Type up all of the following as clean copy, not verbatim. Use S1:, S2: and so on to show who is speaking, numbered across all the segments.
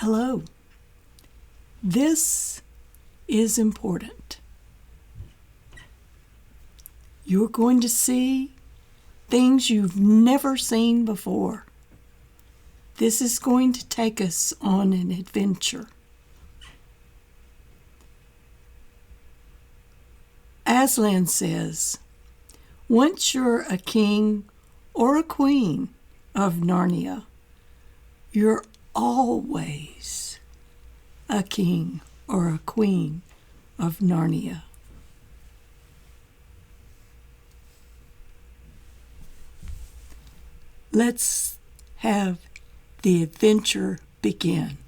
S1: Hello. This is important. You're going to see things you've never seen before. This is going to take us on an adventure. Aslan says, once you're a king or a queen of Narnia, you're always a king or a queen of Narnia. Let's have the adventure begin.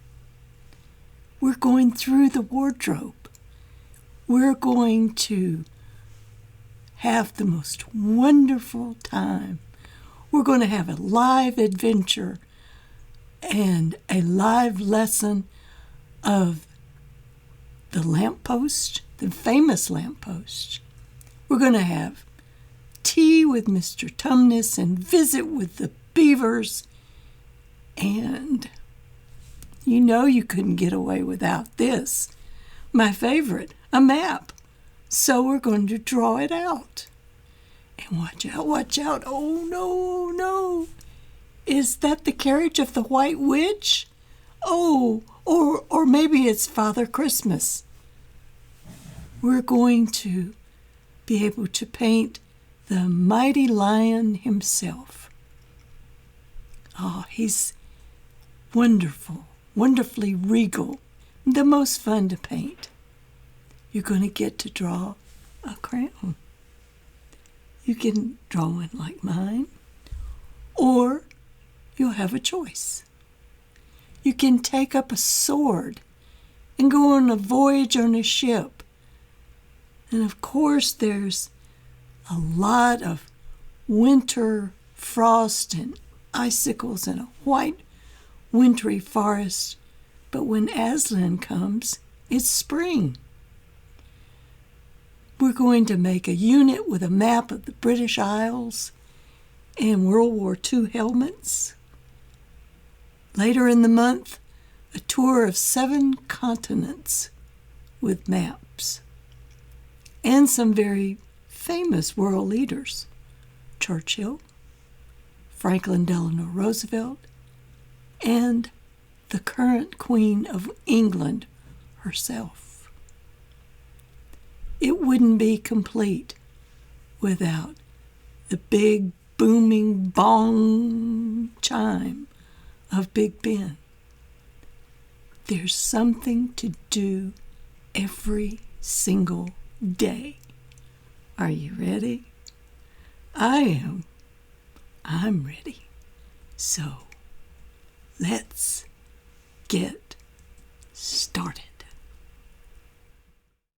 S1: We're going through the wardrobe. We're going to have the most wonderful time. We're going to have a live adventure and a live lesson of the lamppost, the famous lamppost. We're going to have tea with Mr. Tumnus and visit with the beavers. And you know you couldn't get away without this. My favorite, a map. So we're going to draw it out. And watch out, watch out. Oh, no, no. Is that the carriage of the White Witch? Oh, or maybe it's Father Christmas. We're going to be able to paint the mighty lion himself. Oh, he's wonderful, wonderfully regal, the most fun to paint. You're going to get to draw a crown. You can draw one like mine, or you'll have a choice. You can take up a sword and go on a voyage on a ship. And of course, there's a lot of winter frost and icicles and a white wintry forest. But when Aslan comes, it's spring. We're going to make a unit with a map of the British Isles and World War II helmets. Later in the month, a tour of 7 continents with maps. And some very famous world leaders. Churchill, Franklin Delano Roosevelt, and the current Queen of England herself. It wouldn't be complete without the big booming bong chime of Big Ben. There's something to do every single day. Are you ready? I am. I'm ready. So, let's get started.